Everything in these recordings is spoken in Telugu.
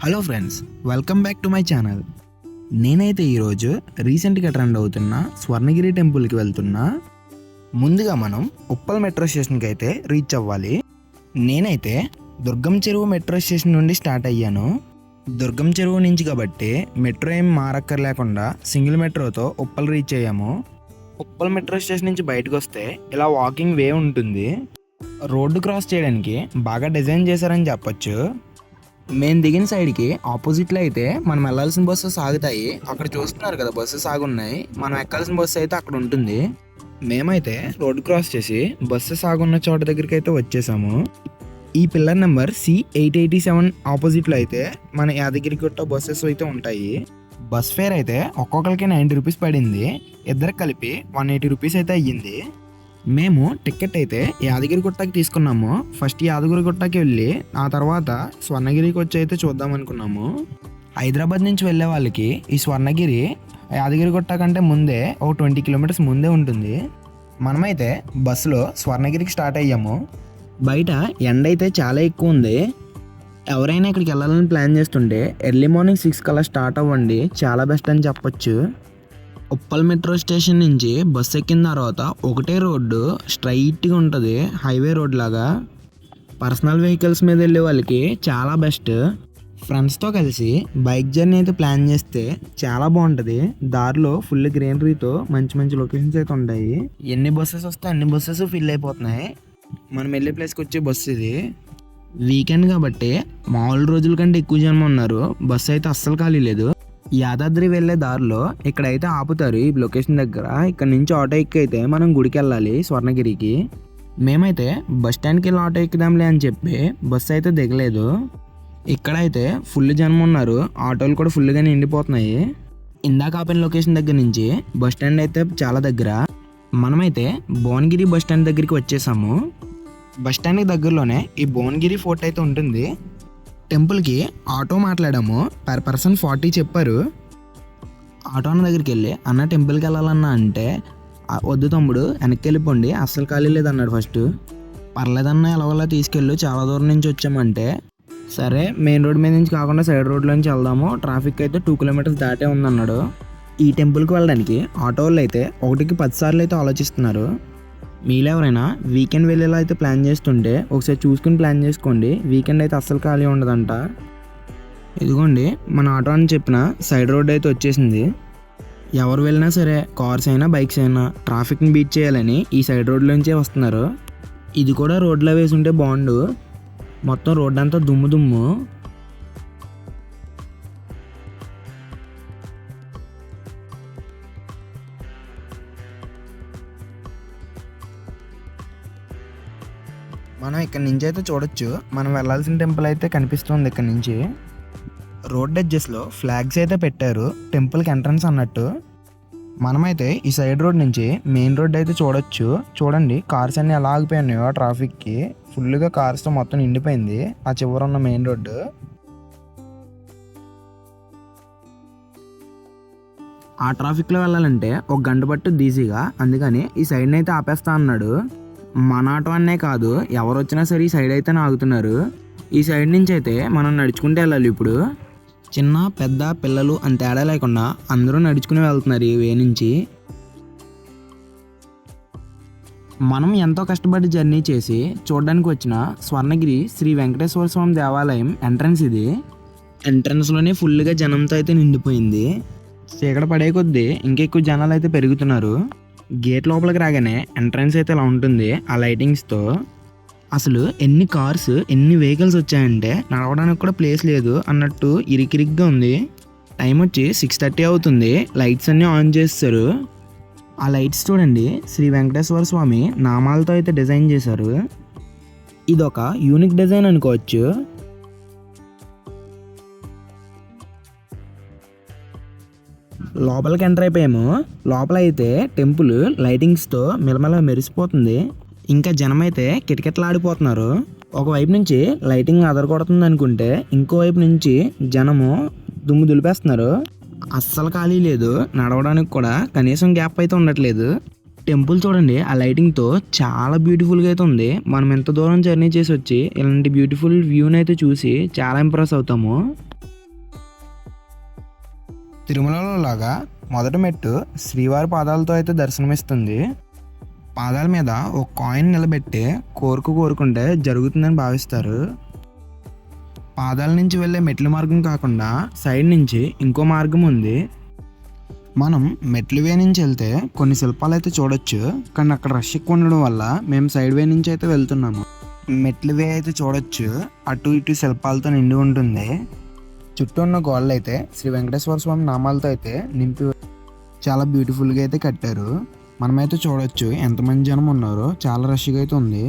Hello friends, welcome back to my channel. నేనైతే ఈరోజు రీసెంట్గా ట్రెండ్ అవుతున్న స్వర్ణగిరి టెంపుల్కి వెళ్తున్నా. ముందుగా మనం ఉప్పల్ మెట్రో స్టేషన్కి అయితే రీచ్ అవ్వాలి. నేనైతే దుర్గం చెరువు మెట్రో స్టేషన్ నుండి స్టార్ట్ అయ్యాను. దుర్గం చెరువు నుంచి కాబట్టి మెట్రో ఏం మారక్కర్లేకుండా సింగిల్ మెట్రోతో ఉప్పల్ రీచ్ అయ్యాము. ఉప్పల్ మెట్రో స్టేషన్ నుంచి బయటకు వస్తే ఇలా వాకింగ్ వే ఉంటుంది. రోడ్డు క్రాస్ చేయడానికి బాగా డిజైన్ చేశారని చెప్పొచ్చు. మేము దిగిన సైడ్కి ఆపోజిట్లో అయితే మనం వెళ్ళాల్సిన బస్సెస్ ఆగుతాయి. అక్కడ చూస్తున్నారు కదా, బస్సెస్ ఆగున్నాయి. మనం ఎక్కాల్సిన బస్సు అయితే అక్కడ ఉంటుంది. మేమైతే రోడ్ క్రాస్ చేసి బస్సెస్ ఆగున్న చోట దగ్గరికి అయితే వచ్చేసాము. ఈ పిల్లర్ నెంబర్ C887 ఆపోజిట్లో అయితే మన యాదగిరిగుట్ట బస్సెస్ అయితే ఉంటాయి. బస్ ఫేర్ అయితే ఒక్కొక్కరికి 90 రూపీస్ పడింది. ఇద్దరికి కలిపి 180 రూపీస్ అయితే అయ్యింది. మేము టికెట్ అయితే యాదగిరిగుట్టకి తీసుకున్నాము. ఫస్ట్ యాదగిరిగుట్టకి వెళ్ళి ఆ తర్వాత స్వర్ణగిరికి వచ్చి అయితే చూద్దాం అనుకున్నాము. హైదరాబాద్ నుంచి వెళ్ళే వాళ్ళకి ఈ స్వర్ణగిరి యాదగిరిగుట్ట కంటే ముందే ఒక 20 కిలోమీటర్స్ ముందే ఉంటుంది. మనమైతే బస్సులో స్వర్ణగిరికి స్టార్ట్ అయ్యాము. బయట ఎండ అయితే చాలా ఎక్కువ ఉంది. ఎవరైనా ఇక్కడికి వెళ్ళాలని ప్లాన్ చేస్తుంటే ఎర్లీ మార్నింగ్ 6 కల్లా స్టార్ట్ అవ్వండి, చాలా బెస్ట్ అని చెప్పొచ్చు. ఉప్పల్ మెట్రో స్టేషన్ నుంచి బస్ ఎక్కిన తర్వాత ఒకటే రోడ్డు స్ట్రైట్గా ఉంటుంది, హైవే రోడ్ లాగా. పర్సనల్ వెహికల్స్ మీద వెళ్ళే వాళ్ళకి చాలా బెస్ట్. ఫ్రెండ్స్తో కలిసి బైక్ జర్నీ అయితే ప్లాన్ చేస్తే చాలా బాగుంటుంది. దారిలో ఫుల్ గ్రీనరీతో మంచి మంచి లొకేషన్స్ అయితే ఉంటాయి. ఎన్ని బస్సెస్ వస్తే అన్ని బస్సెస్ ఫిల్ అయిపోతున్నాయి. మనం వెళ్ళే ప్లేస్కి వచ్చే బస్సు ఇది. వీకెండ్ కాబట్టి మామూలు రోజుల కంటే ఎక్కువ జనం ఉన్నారు. బస్సు అయితే అస్సలు ఖాళీ లేదు. యాదాద్రి వెళ్ళే దారిలో ఇక్కడైతే ఆపుతారు ఈ లొకేషన్ దగ్గర. ఇక్కడ నుంచి ఆటో ఎక్కి అయితే మనం గుడికి వెళ్ళాలి, స్వర్ణగిరికి. మేమైతే బస్ స్టాండ్కి వెళ్ళి ఆటో ఎక్కుదాంలే అని చెప్పి బస్సు అయితే దిగలేదు. ఇక్కడైతే ఫుల్ జనం ఉన్నారు, ఆటోలు కూడా ఫుల్గా నిండిపోతున్నాయి. ఇందాక ఆపిన లొకేషన్ దగ్గర నుంచి బస్ స్టాండ్ అయితే చాలా దగ్గర. మనమైతే భువనగిరి బస్ స్టాండ్ దగ్గరికి వచ్చేసాము. బస్ స్టాండ్కి దగ్గరలోనే ఈ భువనగిరి ఫోర్ట్ అయితే ఉంటుంది. టెంపుల్కి ఆటో మాట్లాడాము, పర్ పర్సన్ 40 చెప్పారు. ఆటో అన్న దగ్గరికి వెళ్ళి అన్న టెంపుల్కి వెళ్ళాలన్నా అంటే వద్దు తమ్ముడు వెనక్కి వెళ్ళిపోండి, అస్సలు ఖాళీ లేదన్నాడు. ఫస్ట్ పర్లేదన్నా ఎలాగోలా తీసుకెళ్ళు, చాలా దూరం నుంచి వచ్చామంటే సరే మెయిన్ రోడ్ మీద నుంచి కాకుండా సైడ్ రోడ్లో నుంచి వెళ్దాము, ట్రాఫిక్ అయితే 2 కిలోమీటర్స్ దాటే ఉందన్నాడు. ఈ టెంపుల్కి వెళ్ళడానికి ఆటో వాళ్ళు అయితే 1కి 10 సార్లు అయితే ఆలోచిస్తున్నారు. మీలో ఎవరైనా వీకెండ్ వెళ్ళేలా అయితే ప్లాన్ చేస్తుంటే ఒకసారి చూసుకుని ప్లాన్ చేసుకోండి. వీకెండ్ అయితే అస్సలు ఖాళీ ఉండదంట. ఇదిగోండి మన ఆటో అని చెప్పిన సైడ్ రోడ్ అయితే వచ్చేసింది. ఎవరు వెళ్ళినా సరే, కార్స్ అయినా బైక్స్ అయినా ట్రాఫిక్ని బీట్ చేయాలని ఈ సైడ్ రోడ్లోంచే వస్తున్నారు. ఇది కూడా రోడ్లో వేసి ఉంటే బాగుండు. మొత్తం రోడ్ అంతా దుమ్ము దుమ్ము. మనం ఇక్కడ నుంచి అయితే చూడొచ్చు, మనం వెళ్ళాల్సిన టెంపుల్ అయితే కనిపిస్తుంది. ఇక్కడ నుంచి రోడ్ ఎడ్జెస్లో ఫ్లాగ్స్ అయితే పెట్టారు, టెంపుల్కి ఎంట్రన్స్ అన్నట్టు. మనమైతే ఈ సైడ్ రోడ్ నుంచి మెయిన్ రోడ్ అయితే చూడొచ్చు. చూడండి కార్స్ అన్నీ ఎలా ఆగిపోయినాయో ట్రాఫిక్కి. ఫుల్గా కార్స్తో మొత్తం నిండిపోయింది ఆ చివర ఉన్న మెయిన్ రోడ్డు. ఆ ట్రాఫిక్లో వెళ్ళాలంటే 1 గంట పట్టుద్ది ఈజీగా. అందుకని ఈ సైడ్ని అయితే ఆపేస్తా అన్నాడు. మన ఆటో అనే కాదు, ఎవరు వచ్చినా సరే ఈ సైడ్ అయితే ఆగుతున్నారు. ఈ సైడ్ నుంచి అయితే మనం నడుచుకుంటూ వెళ్ళాలి. ఇప్పుడు చిన్న పెద్ద పిల్లలు అని తేడా లేకుండా అందరూ నడుచుకుని వెళ్తున్నారు ఈ వే నుంచి. మనం ఎంతో కష్టపడి జర్నీ చేసి చూడడానికి వచ్చిన స్వర్ణగిరి శ్రీ వెంకటేశ్వర స్వామి దేవాలయం ఎంట్రన్స్ ఇది. ఎంట్రన్స్లోనే ఫుల్గా జనంతో అయితే నిండిపోయింది. చీకటి పడే కొద్దీ ఇంకెక్కువ జనాలు అయితే పెరుగుతున్నారు. గేట్ లోపలికి రాగానే ఎంట్రన్స్ అయితే ఇలా ఉంటుంది ఆ లైటింగ్స్తో. అసలు ఎన్ని కార్స్ ఎన్ని వెహికల్స్ వచ్చాయంటే నడవడానికి కూడా ప్లేస్ లేదు అన్నట్టు ఇరికిరిగ్గా ఉంది. టైం వచ్చి 6:30 అవుతుంది. లైట్స్ అన్నీ ఆన్ చేస్తారు. ఆ లైట్స్ చూడండి, శ్రీ వెంకటేశ్వర స్వామి నామాలతో అయితే డిజైన్ చేశారు. ఇదొక యూనిక్ డిజైన్ అనుకోవచ్చు. లోపలికి ఎంటర్ అయిపోయాము. లోపల అయితే టెంపుల్ లైటింగ్స్తో మిలమిల మెరిసిపోతుంది. ఇంకా జనం అయితే కిటకిటలాడిపోతున్నారు. ఒకవైపు నుంచి లైటింగ్ అదరగొడుతుంది అనుకుంటే ఇంకోవైపు నుంచి జనము దుమ్ము దులిపేస్తున్నారు. అస్సలు ఖాళీ లేదు, నడవడానికి కూడా కనీసం గ్యాప్ అయితే ఉండట్లేదు. టెంపుల్ చూడండి, ఆ లైటింగ్తో చాలా బ్యూటిఫుల్గా అయితే ఉంది. మనం ఎంత దూరం జర్నీ చేసి వచ్చి ఇలాంటి బ్యూటిఫుల్ వ్యూని అయితే చూసి చాలా ఇంప్రెస్ అవుతాము. తిరుమలలో లాగా మొదటి మెట్టు శ్రీవారి పాదాలతో అయితే దర్శనమిస్తుంది. పాదాల మీద ఒక కాయిన్ నిలబెట్టి కోరుకుంటే జరుగుతుందని భావిస్తారు. పాదాల నుంచి వెళ్ళే మెట్ల మార్గం కాకుండా సైడ్ నుంచి ఇంకో మార్గం ఉంది. మనం మెట్ల వే నుంచి వెళ్తే కొన్ని శిల్పాలు అయితే చూడొచ్చు, కానీ అక్కడ రష్ ఎక్కువ ఉండడం వల్ల మేము సైడ్ వే నుంచి అయితే వెళ్తున్నాము. మెట్ల వే అయితే చూడొచ్చు, అటు ఇటు శిల్పాలతో నిండి ఉంటుంది. చుట్టూ ఉన్న గోడలు అయితే శ్రీ వెంకటేశ్వర స్వామి నామాలతో అయితే నింపి చాలా బ్యూటిఫుల్గా అయితే కట్టారు. మనమైతే చూడొచ్చు ఎంతమంది జనం ఉన్నారో, చాలా రష్గా అయితే ఉంది.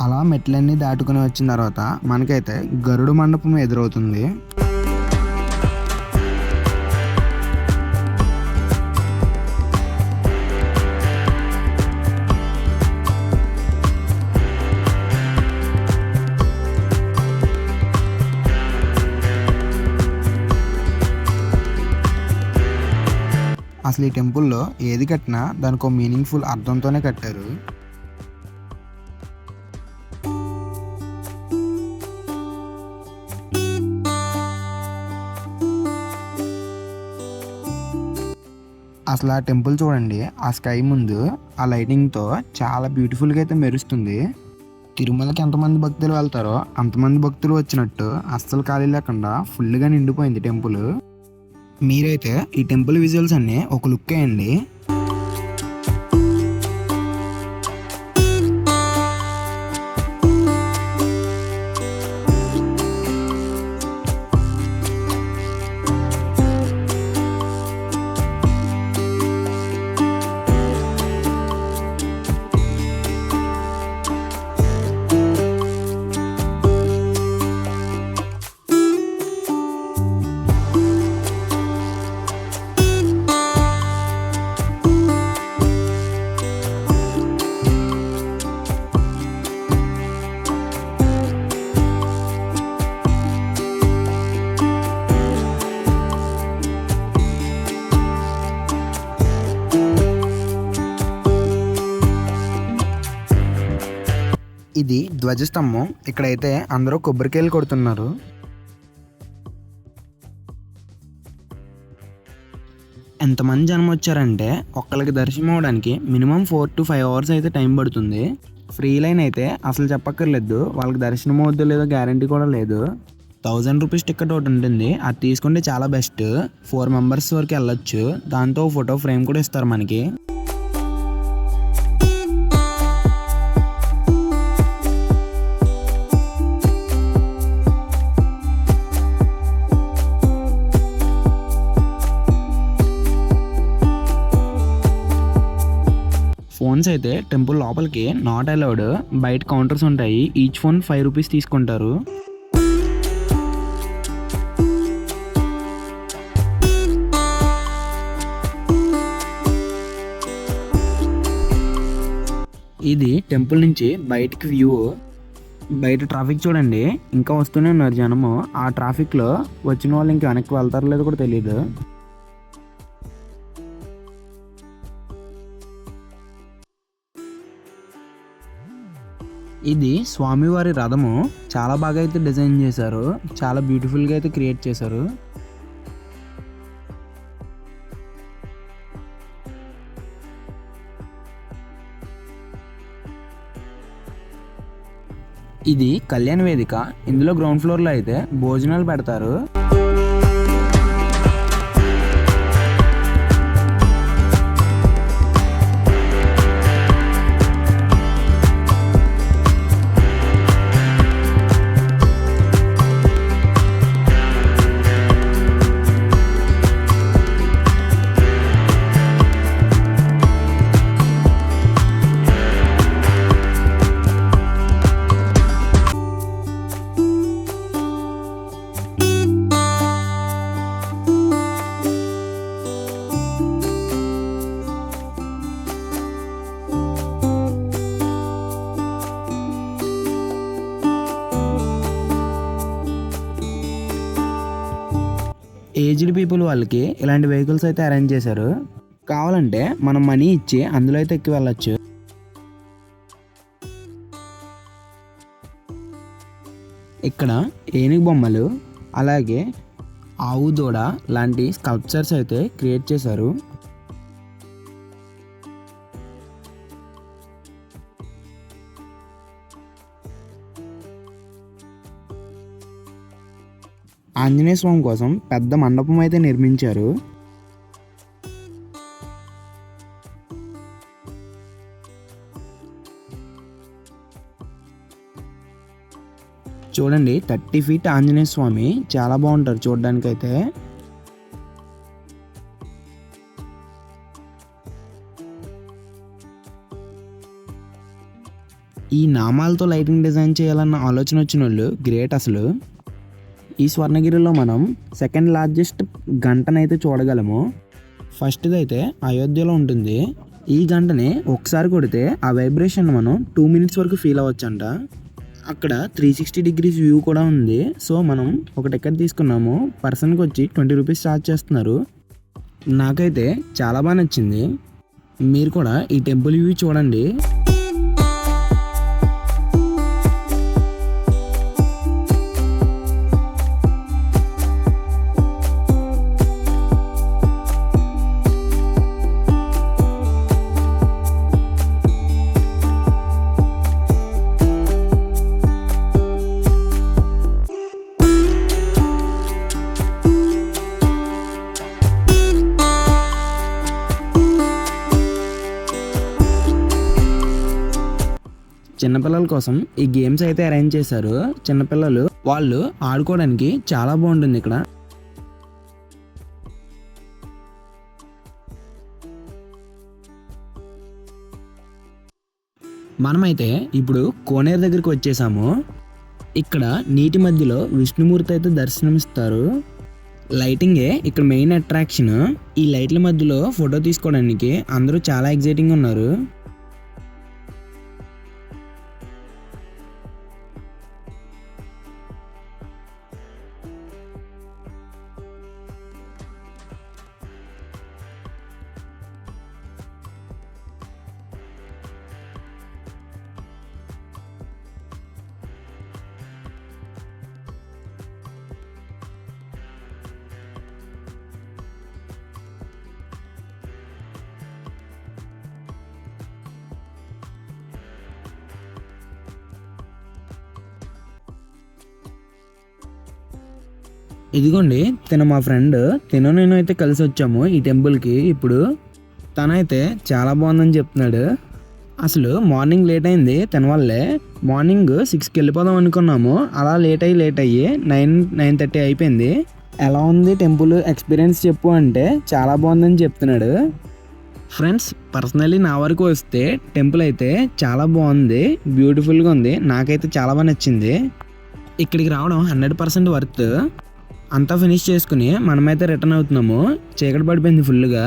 అలా మెట్లన్నీ దాటుకుని వచ్చిన తర్వాత మనకైతే గరుడ మండపం ఎదురవుతుంది. అసలు ఈ టెంపుల్లో ఏది కట్టినా దానికి ఒక మీనింగ్ఫుల్ అర్థంతోనే కట్టారు. అసలు ఆ టెంపుల్ చూడండి, ఆ స్కై ముందు ఆ లైటింగ్తో చాలా బ్యూటిఫుల్గా అయితే మెరుస్తుంది. తిరుమలకి ఎంతమంది భక్తులు వెళ్తారో అంతమంది భక్తులు వచ్చినట్టు అస్సలు ఖాళీ లేకుండా ఫుల్గా నిండిపోయింది టెంపుల్. మీరైతే ఈ టెంపుల్ విజువల్స్ అన్నీ ఒక లుక్ వేయండి. ఇది ధ్వజస్తంభం. ఇక్కడైతే అందరూ కొబ్బరికాయలు కొడుతున్నారు. ఎంతమంది జనం వచ్చారంటే ఒక్కరికి దర్శనం అవ్వడానికి మినిమం 4 to 5 hours అయితే టైం పడుతుంది. ఫ్రీ లైన్ అయితే అసలు చెప్పక్కర్లేదు, వాళ్ళకి దర్శనం అవుద్దో లేదో గ్యారంటీ కూడా లేదు. 1000 రూపీస్ టికెట్ ఒకటి ఉంటుంది, అది తీసుకుంటే చాలా బెస్ట్. 4 members వరకు వెళ్ళొచ్చు. దాంతో ఫోటో ఫ్రేమ్ కూడా ఇస్తారు మనకి. ఫోన్స్ అయితే టెంపుల్ లోపలికి నాట్ అలౌడ్. బయట కౌంటర్స్ ఉంటాయి, ఈచ్ ఫోన్ 5 రూపీస్ తీసుకుంటారు. ఇది టెంపుల్ నుంచి బయటికి వ్యూ. బయట ట్రాఫిక్ చూడండి, ఇంకా వస్తూనే ఉన్నారు జనము. ఆ ట్రాఫిక్లో వచ్చిన వాళ్ళు ఇంకా వెనక్కి వెళ్తారో లేదో కూడా తెలియదు. ఇది స్వామివారి రథము. చాలా బాగా అయితే డిజైన్ చేశారు, చాలా బ్యూటిఫుల్గా అయితే క్రియేట్ చేశారు. ఇది కళ్యాణ వేదిక. ఇందులో గ్రౌండ్ ఫ్లోర్లో అయితే భోజనాలు పెడతారు. ఏజ్డ్ పీపుల్ వాళ్ళకి ఇలాంటి వెహికల్స్ అయితే అరేంజ్ చేశారు. కావాలంటే మనం మనీ ఇచ్చి అందులో అయితే ఎక్కి వెళ్ళొచ్చు. ఇక్కడ ఏనుగు బొమ్మలు అలాగే ఆవు దూడ లాంటి స్కల్ప్చర్స్ అయితే క్రియేట్ చేశారు. ఆంజనేయ స్వామి కోసం పెద్ద మండపం అయితే నిర్మించారు. చూడండి 30 ఫీట్ ఆంజనేయ స్వామి చాలా బాగుంటారు చూడడానికైతే. ఈ నామాలతో లైటింగ్ డిజైన్ చేయాలన్న ఆలోచన వచ్చిన వాళ్ళు గ్రేట్ అసలు. ఈ స్వర్ణగిరిలో మనం సెకండ్ లార్జెస్ట్ గంటనైతే చూడగలము. ఫస్ట్ది అయితే అయోధ్యలో ఉంటుంది. ఈ గంటని ఒకసారి కొడితే ఆ వైబ్రేషన్ మనం 2 మినిట్స్ వరకు ఫీల్ అవ్వచ్చంట. అక్కడ 360 డిగ్రీస్ వ్యూ కూడా ఉంది. సో మనం ఒక టికెట్ తీసుకున్నాము, పర్సన్కి వచ్చి 20 రూపీస్ ఛార్జ్ చేస్తున్నారు. నాకైతే చాలా బాగా నచ్చింది. మీరు కూడా ఈ టెంపుల్ వ్యూ చూడండి. చిన్నపిల్లల కోసం ఈ గేమ్స్ అయితే అరేంజ్ చేశారు. చిన్నపిల్లలు వాళ్ళు ఆడుకోవడానికి చాలా బాగుంటుంది ఇక్కడ. మనమైతే ఇప్పుడు కోనేరు దగ్గరికి వచ్చేసాము. ఇక్కడ నీటి మధ్యలో విష్ణుమూర్తి అయితే దర్శనమిస్తారు. లైటింగే ఇక్కడ మెయిన్ అట్రాక్షన్. ఈ లైట్ల మధ్యలో ఫోటో తీసుకోవడానికి అందరూ చాలా ఎగ్జైటింగ్ ఉన్నారు. ఇదిగోండి తిన మా ఫ్రెండ్ నేను అయితే కలిసి వచ్చాము ఈ టెంపుల్కి. ఇప్పుడు తనైతే చాలా బాగుందని చెప్తున్నాడు. అసలు మార్నింగ్ లేట్ అయింది తన వల్లే. మార్నింగ్ 6కి వెళ్ళిపోదాం అనుకున్నాము, అలా లేట్ అయ్యి 9:30 అయిపోయింది. ఎలా ఉంది టెంపుల్ ఎక్స్పీరియన్స్ చెప్పు అంటే చాలా బాగుందని చెప్తున్నాడు. ఫ్రెండ్స్ పర్సనలీ నా వరకు వస్తే టెంపుల్ అయితే చాలా బాగుంది, బ్యూటిఫుల్గా ఉంది. నాకైతే చాలా బాగా నచ్చింది. ఇక్కడికి రావడం 100% వర్త్. అంతా ఫినిష్ చేసుకుని మనమైతే రిటర్న్ అవుతున్నాము. చీకటి పడిపోయింది ఫుల్గా.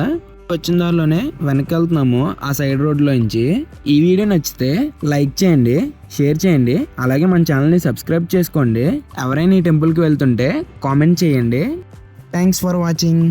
వచ్చిన దారిలోనే వెనక్కి వెళ్తున్నాము ఆ సైడ్ రోడ్లోంచి. ఈ వీడియో నచ్చితే లైక్ చేయండి, షేర్ చేయండి, అలాగే మన ఛానల్ని సబ్స్క్రైబ్ చేసుకోండి. ఎవరైనా ఈ టెంపుల్కి వెళ్తుంటే కామెంట్ చేయండి. Thanks for watching.